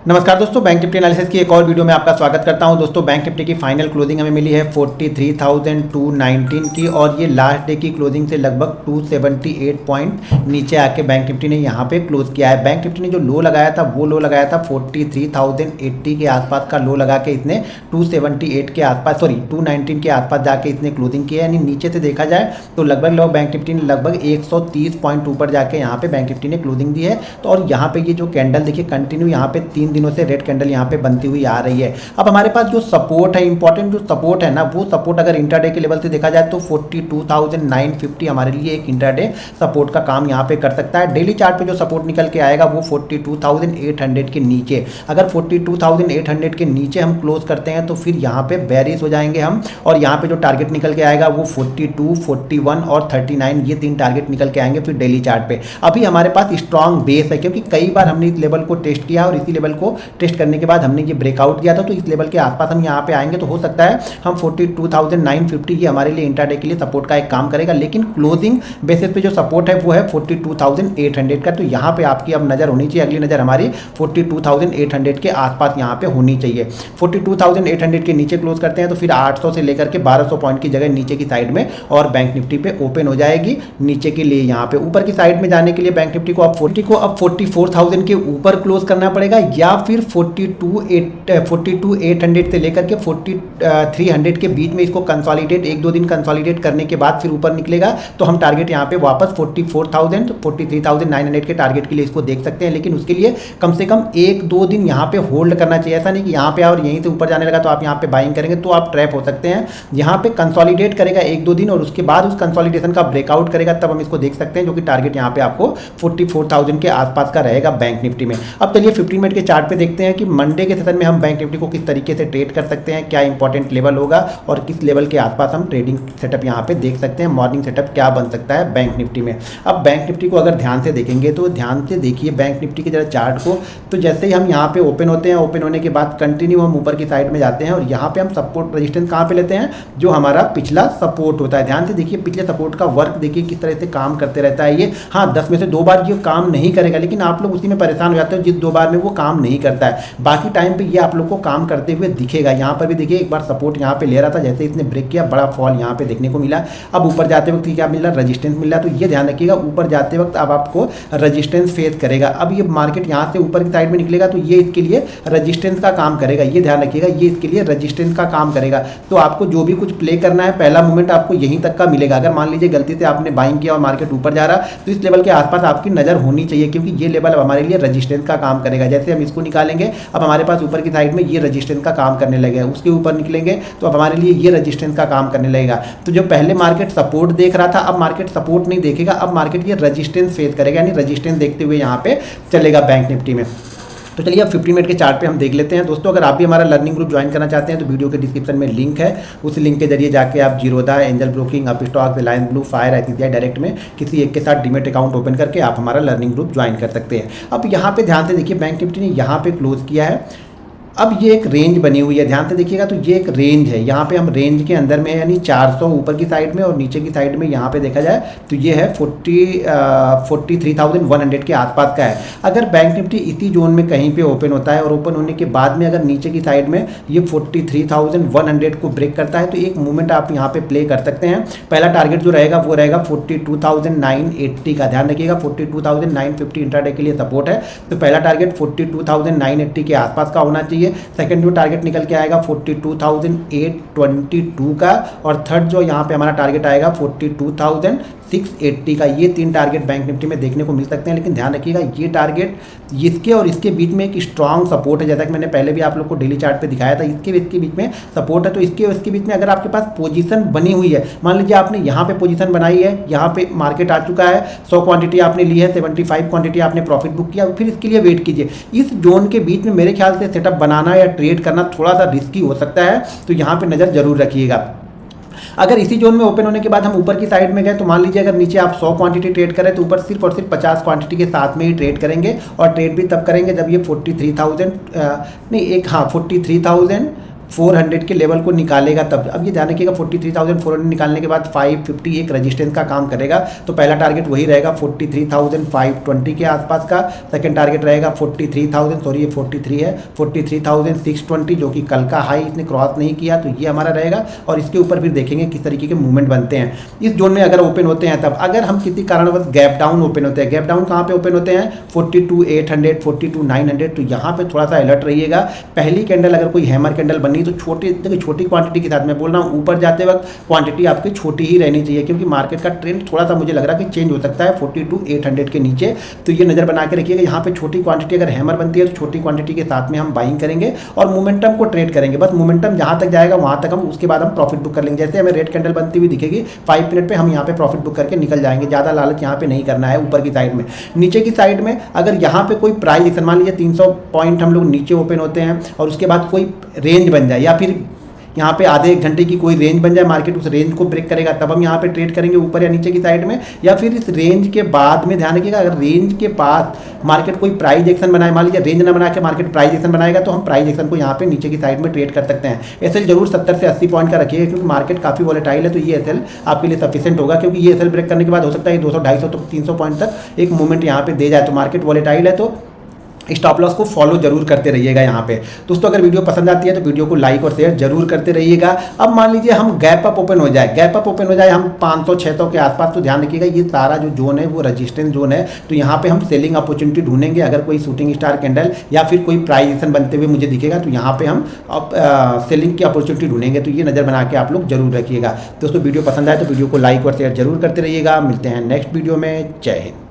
नमस्कार दोस्तों, bank Nifty analysis की एक और वीडियो में आपका स्वागत करता हूं। दोस्तों, बैंक निफ्टी की फाइनल क्लोजिंग हमें मिली है 43,219 की और ये लास्ट डे की क्लोजिंग से लगभग 278 पॉइंट नीचे आके बैंक निफ्टी ने यहां पे क्लोज किया है। बैंक निफ्टी ने जो लो लगाया था वो लो लगाया था 43,080 के आसपास का लो लगा के इसने 278 के आसपास 219 के आसपास जाके इसने क्लोजिंग किया है। यानी नीचे से देखा जाए तो लगभग बैंक निफ्टी ने लगभग 130 पॉइंट ऊपर जाके यहाँ पे बैंक निफ्टी ने क्लोजिंग दी है। तो और यहाँ पे ये जो कैंडल देखिए कंटिन्यू यहाँ पे 3 दिनों से रेड कैंडल यहाँ पे बनती हुई आ रही है। अब हमारे पास जो सपोर्ट है, इंपॉर्टेंट जो सपोर्ट है ना, वो सपोर्ट अगर इंट्राडे के लेवल से देखा जाए तो 42,950 हमारे लिए एक इंट्राडे सपोर्ट का काम यहाँ पे कर सकता है। डेली चार्ट पे जो सपोर्ट निकल के आएगा वो 42,800 के नीचे, अगर 42,800 के नीचे हम क्लोज करते हैं तो फिर यहाँ पे बेरिश हो जाएंगे हम, और यहाँ पे जो टारगेट निकल के आएगा वो 42, 41 और 39, ये 3 टारगेट निकल के आएंगे फिर डेली चार्ट पे। अभी हमारे पास स्ट्रॉन्ग बेस है क्योंकि कई बार हमने इस लेवल को टेस्ट किया और इसी लेवल को टेस्ट करने के बाद हमने ये ब्रेकआउट किया था। तो इस लेवल के आसपास हम यहाँ पे आएंगे तो हो सकता है हम 42,950 ये हमारे लिए इंट्राडे के लिए सपोर्ट का एक काम करेगा। लेकिन क्लोजिंग बेसिस पे जो सपोर्ट है वो है 42,800 का। तो यहाँ पे आपकी अब नज़र होनी चाहिए, अगली नज़र हमारी 42,800 के आसपास यहाँ पे होनी चाहिए। 42,800 के नीचे क्लोज करते हैं तो फिर 800 से लेकर के 1200 पॉइंट की जगह नीचे की साइड में और बैंक निफ्टी पे ओपन हो जाएगी नीचे के लिए। यहाँ पे ऊपर की साइड में जाने के लिए बैंक निफ्टी को अब 44,000 के ऊपर क्लोज करना पड़ेगा या फिर 42,800 से लेकर के 4300 के बीच में इसको कंसोलिडेट 1-2 दिन कंसोलिडेट करने के बाद फिर ऊपर निकलेगा तो हम टारगेट यहाँ पे वापस 43,900 के टारगेट के लिए इसको देख सकते हैं। लेकिन उसके लिए कम से कम 1-2 दिन यहाँ पे होल्ड करना चाहिए। ऐसा नहीं कि यहाँ पे और यहीं से ऊपर जाने लगा तो आप यहाँ पे बाइंग करेंगे तो आप ट्रैप हो सकते हैं। यहाँ पे कंसोलिडेट करेगा 1-2 दिन और उसके बाद उस कंसोलिडेशन का ब्रेकआउट करेगा तब हम इसको देख सकते हैं, जो कि टारगेट यहाँ पे आपको 44,000 के आसपास का रहेगा बैंक निफ्टी में। अब चलिए 15 मिनट के चार्ट पे देखते हैं कि मंडे के सेशन में हम बैंक निफ्टी को किस तरीके से ट्रेड कर सकते हैं, क्या इंपॉर्टेंट लेवल होगा और किस लेवल के आसपास हम ट्रेडिंग सेटअप यहाँ पे देख सकते हैं। मॉर्निंग सेटअप क्या बन सकता है बैंक निफ्टी में। अब बैंक निफ्टी को अगर ध्यान से देखेंगे तो ध्यान से देखिए बैंक निफ्टी के जरा चार्ट को। तो जैसे ही हम यहाँ पे ओपन होते हैं, ओपन होने के बाद कंटिन्यू हम ऊपर की साइड में जाते हैं और यहाँ पे हम सपोर्ट रजिस्टेंस कहाँ पे लेते हैं, जो हमारा पिछला सपोर्ट होता है। ध्यान से देखिए पिछले सपोर्ट का वर्क देखिए किस तरह से काम करते रहता है ये। हाँ, 10 में से 2 बार ये काम नहीं करेगा, लेकिन आप लोग उसी में परेशान हो जाते हो जिस 2 बार में वो काम नहीं करता है। बाकी टाइम पे ये आप लोग को काम करते हुए दिखेगा। यहाँ पर भी देखिए एक बार सपोर्ट यहाँ पे ले रहा था, जैसे इसने ब्रेक किया बड़ा फॉल यहाँ पे देखने को मिला। अब ऊपर जाते वक्त क्या मिल रहा है, रजिस्टेंस मिल रहा है। तो ये ध्यान रखिएगा ऊपर जाते वक्त अब आपको रजिस्टेंस फेस करेगा। अब ये मार्केट यहाँ से ऊपर की साइड में निकलेगा तो ये इसके लिए रजिस्टेंस का काम करेगा। ये ध्यान रखिएगा, ये इसके लिए रजिस्टेंस का काम करेगा। तो आपको जो भी कुछ प्ले करना है पहला मूवमेंट आपको यहीं तक का मिलेगा। अगर मान लीजिए गलती से आपने बाइंग किया और मार्केट ऊपर जा रहा तो इस लेवल के आसपास आपकी नजर होनी चाहिए, क्योंकि ये लेवल अब हमारे लिए रजिस्टेंस का काम करेगा। जैसे हम इसको निकालेंगे अब हमारे पास ऊपर की साइड में ये रजिस्टेंस का काम करने लगेगा, उसके ऊपर निकलेंगे तो अब हमारे लिए ये रजिस्टेंस का काम करने लगेगा। तो जो पहले मार्केट सपोर्ट देख रहा था अब मार्केट सपोर्ट नहीं देखेगा, अब मार्केट ये रजिस्टेंस फेस करेगा, यानी रजिस्टेंस देखते हुए यहाँ पे चलेगा बैंक निफ्टी में। तो चलिए अब 15 मिनट के चार्ट पे हम देख लेते हैं। दोस्तों, अगर आप भी हमारा लर्निंग ग्रुप ज्वाइन करना चाहते हैं तो वीडियो के डिस्क्रिप्शन में लिंक है, उस लिंक के जरिए जाके आप Zerodha, angel broking, Upstox, Reliance blue, fire, ICICI direct में किसी एक के साथ डीमेट अकाउंट ओपन करके आप हमारा लर्निंग ग्रुप ज्वाइन कर सकते हैं। अब यहाँ पे ध्यान से देखिए बैंक निफ्टी ने यहाँ पे क्लोज किया है। अब ये एक रेंज बनी हुई है, ध्यान से देखिएगा तो ये एक रेंज है। यहाँ पे हम रेंज के अंदर में यानी 400 ऊपर की साइड में और नीचे की साइड में यहाँ पे देखा जाए तो ये है 43,100 के आसपास का है। अगर बैंक निफ्टी इसी जोन में कहीं पे ओपन होता है और ओपन होने के बाद में अगर नीचे की साइड में ये 43,100 को ब्रेक करता है तो एक मूवमेंट आप यहाँ पे प्ले कर सकते हैं। पहला टारगेट जो रहेगा वो रहेगा 42,980 का। ध्यान रखिएगा 42,950 इंट्राडे के लिए सपोर्ट है, तो पहला टारगेट 42,980 के आसपास का होना चाहिए। सेकंड जो टारगेट निकल के आएगा 42,822 का, और थर्ड जो यहाँ पे हमारा टारगेट आएगा 42,680 का। ये 3 टारगेट बैंक निफ्टी में देखने को मिल सकते हैं। लेकिन ध्यान रखिएगा ये टारगेट इसके और इसके बीच में एक स्ट्रांग सपोर्ट है, जैसा कि मैंने पहले भी आप लोग को डेली चार्ट पे दिखाया था। इसके बीच में सपोर्ट है, तो इसके और इसके बीच में अगर आपके पास पोजीशन बनी हुई है, मान लीजिए आपने यहाँ पे पोजीशन बनाई है, यहाँ पे मार्केट आ चुका है, 100 क्वांटिटी आपने ली है, 75 क्वांटिटी आपने प्रॉफिट बुक किया, फिर इसके लिए वेट कीजिए। इस जोन के बीच में मेरे ख्याल से सेटअप बनाना या ट्रेड करना थोड़ा सा रिस्की हो सकता है, तो यहाँ पे नज़र जरूर रखिएगा। अगर इसी जोन में ओपन होने के बाद हम ऊपर की साइड में गए तो मान लीजिए अगर नीचे आप 100 क्वांटिटी ट्रेड करें तो ऊपर सिर्फ और सिर्फ 50 क्वांटिटी के साथ में ही ट्रेड करेंगे, और ट्रेड भी तब करेंगे जब ये 43,000 43,000 400 के लेवल को निकालेगा तब। अब ये ध्यान रखिएगा 43,400 निकालने के बाद 550 एक रजिस्टेंस का काम करेगा, तो पहला टारगेट वही रहेगा 43,520 के आसपास का। सेकंड टारगेट रहेगा 43,000, सॉरी ये 43 है, 43,620 जो कि कल का हाई इसने क्रॉस नहीं किया, तो ये हमारा रहेगा। और इसके ऊपर फिर देखेंगे किस तरीके के मूवमेंट बनते हैं इस जोन में अगर ओपन होते हैं तब। अगर हम किसी कारणवश गैप डाउन ओपन होते हैं, गैप डाउन कहाँ पे ओपन होते हैं 42,800, 42,900, तो यहाँ पे थोड़ा सा अलर्ट रहिएगा। पहली कैंडल अगर कोई हैमर कैंडल बनी तो छोटी क्वांटिटी के साथ मैं बोल रहा हूँ, ऊपर जाते वक्त क्वांटिटी आपकी छोटी ही रहनी चाहिए, क्योंकि मार्केट का ट्रेंड थोड़ा सा मुझे लग रहा है कि चेंज हो सकता है 42,800 के नीचे। तो ये नज़र बना के रखिएगा, यहाँ पे छोटी क्वांटिटी अगर हैमर बनती है तो छोटी क्वांटिटी के साथ में हम बाइंग करेंगे और मोमेंटम को ट्रेड करेंगे। बस मोमेंटम जहाँ तक जाएगा वहाँ तक हम, उसके बाद हम प्रॉफिट बुक कर लेंगे। जैसे हमें रेड कैंडल बनती हुई दिखेगी 5 मिनट पे हम यहाँ पे प्रॉफिट बुक करके निकल जाएंगे। ज़्यादा लालच यहाँ पे नहीं करना है ऊपर की साइड में। नीचे की साइड में अगर यहाँ पे कोई प्राइस एक्शन, मान लीजिए 300 पॉइंट हम लोग नीचे ओपन होते हैं और उसके बाद कोई रेंज बन जाए, या फिर यहाँ पे आधे एक घंटे की कोई रेंज बन जाए, मार्केट उस रेंज को ब्रेक करेगा तब हम यहाँ पे ट्रेड करेंगे ऊपर या नीचे की साइड में। या फिर इस रेंज के बाद में ध्यान रखिएगा, अगर रेंज के पास मार्केट कोई प्राइस एक्शन बनाए, मान लीजिए रेंज ना बना के मार्केट प्राइस एक्शन बनाएगा, तो हम प्राइस एक्शन को यहाँ पे नीचे की साइड में ट्रेड कर सकते हैं। एसएल जरूर 70 से 80 पॉइंट का रखिएगा, क्योंकि मार्केट काफ़ी वॉलेटाइल है, तो ये एसएल आपके लिए सफिशिएंट होगा। क्योंकि ये एसएल ब्रेक करने के बाद हो सकता है 200, 250 तो 300 पॉइंट तक एक मूवमेंट यहाँ पे दे जाए। तो मार्केट वॉलेटाइल है, तो स्टॉप लॉस को फॉलो जरूर करते रहिएगा यहाँ पे। दोस्तों अगर वीडियो पसंद आती है तो वीडियो को लाइक और शेयर जरूर करते रहिएगा। अब मान लीजिए हम गैप अप ओपन हो जाए, गैप अप ओपन हो जाए हम 500-600 के आसपास, तो ध्यान रखिएगा ये सारा जो जोन है वो रजिस्टेंस जोन है, तो यहाँ पे हम सेलिंग अपॉर्चुनिटी ढूंढेंगे। अगर कोई शूटिंग स्टार कैंडल या फिर कोई प्राइस एक्शन बनते हुए मुझे दिखेगा तो यहाँ पे हम सेलिंग की अपॉर्चुनिटी ढूंढेंगे। तो ये नज़र बना के आप लोग जरूर रखिएगा। दोस्तों वीडियो पसंद आए तो वीडियो को लाइक और शेयर जरूर करते रहिएगा। मिलते हैं नेक्स्ट वीडियो में। जय हिंद।